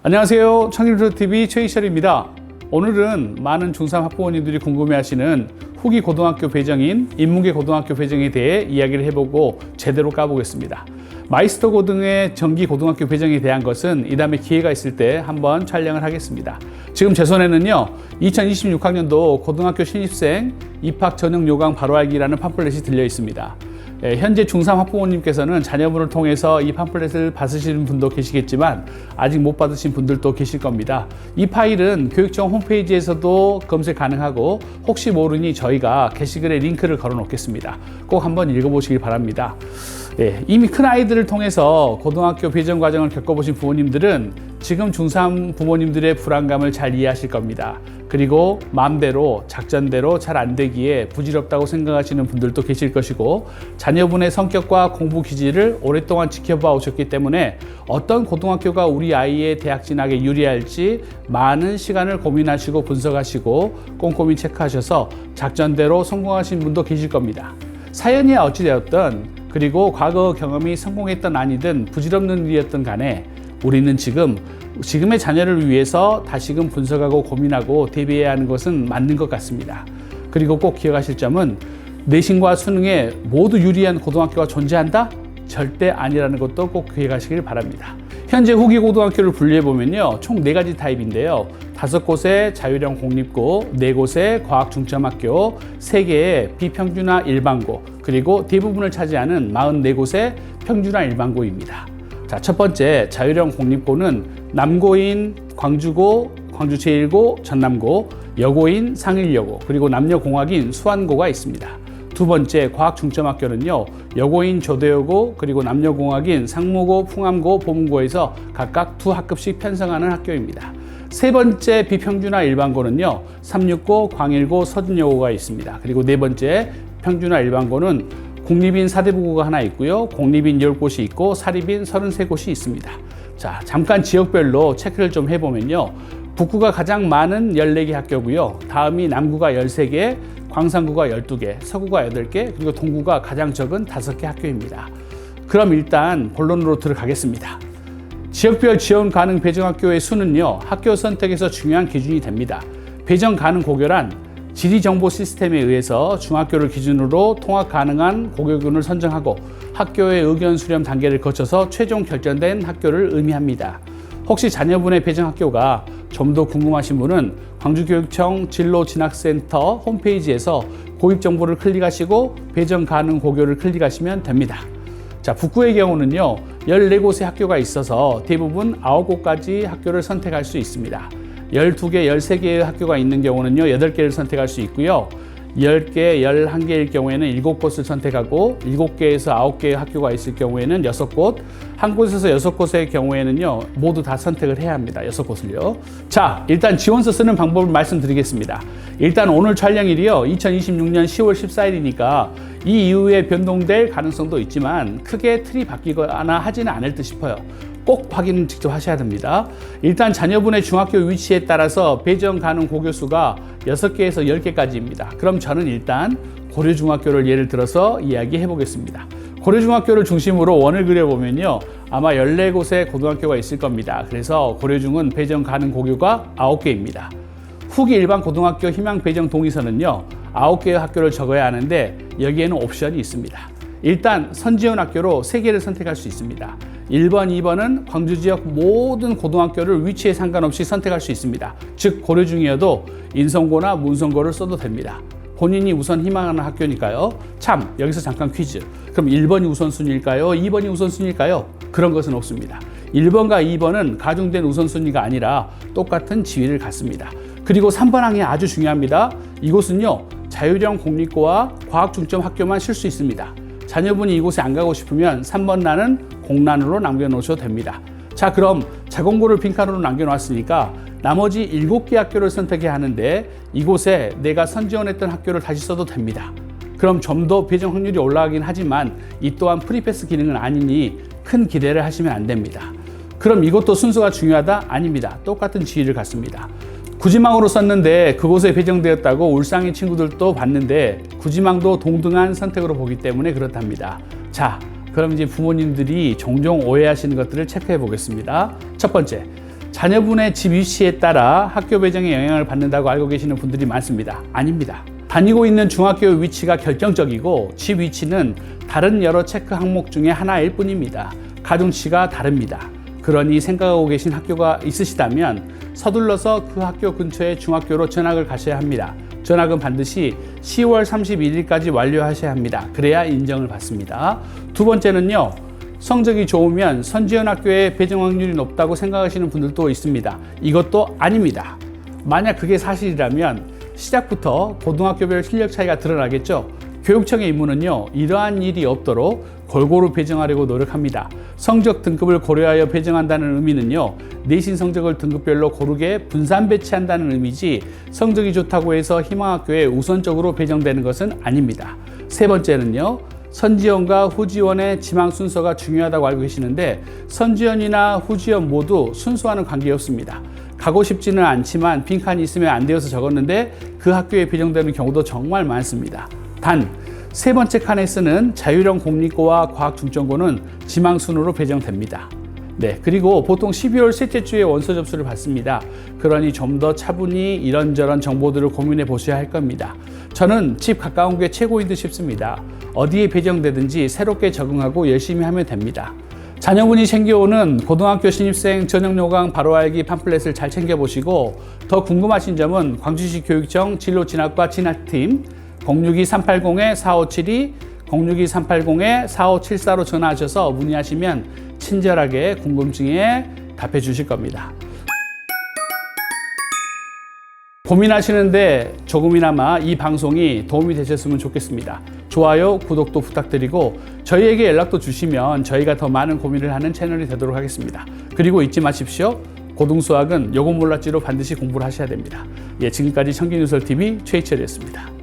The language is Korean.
안녕하세요. 청일초TV 최희철입니다. 오늘은 많은 중3 학부모님들이 궁금해하시는 후기 고등학교 배정인 인문계 고등학교 배정에 대해 이야기를 해보고 제대로 까보겠습니다. 마이스터 고등의 정기 고등학교 배정에 대한 것은 이 다음에 기회가 있을 때 한번 촬영을 하겠습니다. 지금 제 손에는요 2026학년도 고등학교 신입생 입학 전형 요강 바로 알기라는 팜플렛이 들려 있습니다. 현재 중3 학부모님께서는 자녀분을 통해서 이 팜플렛을 받으시는 분도 계시겠지만 아직 못 받으신 분들도 계실 겁니다. 이 파일은 교육청 홈페이지에서도 검색 가능하고 혹시 모르니 저희가 게시글에 링크를 걸어 놓겠습니다. 꼭 한번 읽어보시길 바랍니다. 이미 큰 아이들을 통해서 고등학교 배정 과정을 겪어보신 부모님들은 지금 중3 부모님들의 불안감을 잘 이해하실 겁니다. 그리고 마음대로 작전대로 잘 안 되기에 부질없다고 생각하시는 분들도 계실 것이고, 자녀분의 성격과 공부 기질을 오랫동안 지켜봐 오셨기 때문에 어떤 고등학교가 우리 아이의 대학 진학에 유리할지 많은 시간을 고민하시고 분석하시고 꼼꼼히 체크하셔서 작전대로 성공하신 분도 계실 겁니다. 사연이야 어찌되었든, 그리고 과거 경험이 성공했던 아니든 부질없는 일이었던 간에 우리는 지금의 자녀를 위해서 다시금 분석하고 고민하고 대비해야 하는 것은 맞는 것 같습니다. 그리고 꼭 기억하실 점은 내신과 수능에 모두 유리한 고등학교가 존재한다? 절대 아니라는 것도 꼭 기억하시길 바랍니다. 현재 후기 고등학교를 분류해보면요 총 4가지 타입인데요 5곳의 자율형 공립고, 4곳의 과학 중점학교, 3개의 비평준화 일반고, 그리고 대부분을 차지하는 44곳의 평준화 일반고입니다. 자, 첫 번째 자율형 공립고는 남고인 광주고, 광주제일고, 전남고, 여고인 상일여고, 그리고 남녀공학인 수안고가 있습니다. 두 번째 과학 중점학교는요 여고인 조대여고, 그리고 남녀공학인 상무고, 풍암고, 보문고에서 각각 2학급씩 편성하는 학교입니다. 세 번째 비평준화 일반고는요 삼육고, 광일고, 서준여고가 있습니다. 그리고 네 번째 평준화 일반고는 국립인 사대부고가 하나 있고요, 공립인 10곳이 있고 사립인 33곳이 있습니다. 자, 잠깐 지역별로 체크를 좀 해보면요 북구가 가장 많은 14개 학교고요, 다음이 남구가 13개, 광산구가 12개, 서구가 8개, 그리고 동구가 가장 적은 5개 학교입니다. 그럼 일단 본론으로 들어가겠습니다. 지역별 지원 가능 배정학교의 수는요 학교 선택에서 중요한 기준이 됩니다. 배정 가능 고교란 지리정보 시스템에 의해서 중학교를 기준으로 통합 가능한 고교군을 선정하고 학교의 의견 수렴 단계를 거쳐서 최종 결정된 학교를 의미합니다. 혹시 자녀분의 배정 학교가 좀 더 궁금하신 분은 광주교육청 진로진학센터 홈페이지에서 고입 정보를 클릭하시고 배정 가능 고교를 클릭하시면 됩니다. 자, 북구의 경우는요 14곳의 학교가 있어서 대부분 9곳까지 학교를 선택할 수 있습니다. 12개, 13개의 학교가 있는 경우는요 8개를 선택할 수 있고요, 10개, 11개일 경우에는 7곳을 선택하고 7개에서 9개의 학교가 있을 경우에는 6곳, 한 곳에서 6곳의 경우에는요 모두 다 선택을 해야 합니다. 6곳을요. 자, 일단 지원서 쓰는 방법을 말씀드리겠습니다. 일단 오늘 촬영일이요 2026년 10월 14일이니까 이 이후에 변동될 가능성도 있지만 크게 틀이 바뀌거나 하지는 않을 듯 싶어요. 꼭 확인을 직접 하셔야 됩니다. 일단 자녀분의 중학교 위치에 따라서 배정 가능 고교수가 6개에서 10개까지입니다. 그럼 저는 일단 고려중학교를 예를 들어서 이야기해 보겠습니다. 고려중학교를 중심으로 원을 그려보면요 아마 14곳의 고등학교가 있을 겁니다. 그래서 고려중은 배정 가능 고교가 9개입니다. 후기 일반 고등학교 희망 배정 동의서는요 9개의 학교를 적어야 하는데 여기에는 옵션이 있습니다. 일단 선지원 학교로 3개를 선택할 수 있습니다. 1번, 2번은 광주 지역 모든 고등학교를 위치에 상관없이 선택할 수 있습니다. 즉 고려 중이어도 인성고나 문성고를 써도 됩니다. 본인이 우선 희망하는 학교니까요. 참, 여기서 잠깐 퀴즈. 그럼 1번이 우선순위일까요? 2번이 우선순위일까요? 그런 것은 없습니다. 1번과 2번은 가중된 우선순위가 아니라 똑같은 지위를 갖습니다. 그리고 3번 항이 아주 중요합니다. 이곳은요 자율형 공립고와 과학중점 학교만 쉴 수 있습니다. 자녀분이 이곳에 안 가고 싶으면 3번 란은 공란으로 남겨놓으셔도 됩니다. 자, 그럼 자공고를 빈칸으로 남겨놨으니까 나머지 7개 학교를 선택해야 하는데 이곳에 내가 선지원했던 학교를 다시 써도 됩니다. 그럼 좀 더 배정 확률이 올라가긴 하지만 이 또한 프리패스 기능은 아니니 큰 기대를 하시면 안 됩니다. 그럼 이것도 순서가 중요하다? 아닙니다. 똑같은 지위를 갖습니다. 구지망으로 썼는데 그곳에 배정되었다고 울상의 친구들도 봤는데 구지망도 동등한 선택으로 보기 때문에 그렇답니다. 자, 그럼 이제 부모님들이 종종 오해하시는 것들을 체크해 보겠습니다. 첫 번째, 자녀분의 집 위치에 따라 학교 배정에 영향을 받는다고 알고 계시는 분들이 많습니다. 아닙니다. 다니고 있는 중학교의 위치가 결정적이고 집 위치는 다른 여러 체크 항목 중에 하나일 뿐입니다. 가중치가 다릅니다. 그러니 생각하고 계신 학교가 있으시다면 서둘러서 그 학교 근처의 중학교로 전학을 가셔야 합니다. 전학은 반드시 10월 31일까지 완료하셔야 합니다. 그래야 인정을 받습니다. 두 번째는요. 성적이 좋으면 선지원 학교에 배정 확률이 높다고 생각하시는 분들도 있습니다. 이것도 아닙니다. 만약 그게 사실이라면 시작부터 고등학교별 실력 차이가 드러나겠죠. 교육청의 임무는요, 이러한 일이 없도록 골고루 배정하려고 노력합니다. 성적 등급을 고려하여 배정한다는 의미는요, 내신 성적을 등급별로 고르게 분산 배치한다는 의미지 성적이 좋다고 해서 희망학교에 우선적으로 배정되는 것은 아닙니다. 세 번째는요, 선지원과 후지원의 지망 순서가 중요하다고 알고 계시는데 선지원이나 후지원 모두 순서와는 관계없습니다. 가고 싶지는 않지만 빈칸이 있으면 안 되어서 적었는데 그 학교에 배정되는 경우도 정말 많습니다. 단, 세 번째 칸에 쓰는 자율형 공립고와 과학중점고는 지망 순으로 배정됩니다. 네, 그리고 보통 12월 셋째 주에 원서 접수를 받습니다. 그러니 좀 더 차분히 이런저런 정보들을 고민해 보셔야 할 겁니다. 저는 집 가까운 게 최고인 듯 싶습니다. 어디에 배정되든지 새롭게 적응하고 열심히 하면 됩니다. 자녀분이 챙겨오는 고등학교 신입생 전형 요강 바로 알기 팜플렛을 잘 챙겨보시고 더 궁금하신 점은 광주시 교육청 진로진학과 진학팀 062-380-4572, 062-380-4574로 전화하셔서 문의하시면 친절하게 궁금증에 답해 주실 겁니다. 고민하시는데 조금이나마 이 방송이 도움이 되셨으면 좋겠습니다. 좋아요, 구독도 부탁드리고 저희에게 연락도 주시면 저희가 더 많은 고민을 하는 채널이 되도록 하겠습니다. 그리고 잊지 마십시오. 고등수학은 요거 몰랐지로 반드시 공부를 하셔야 됩니다. 예, 지금까지 청기누설TV 최희철이었습니다.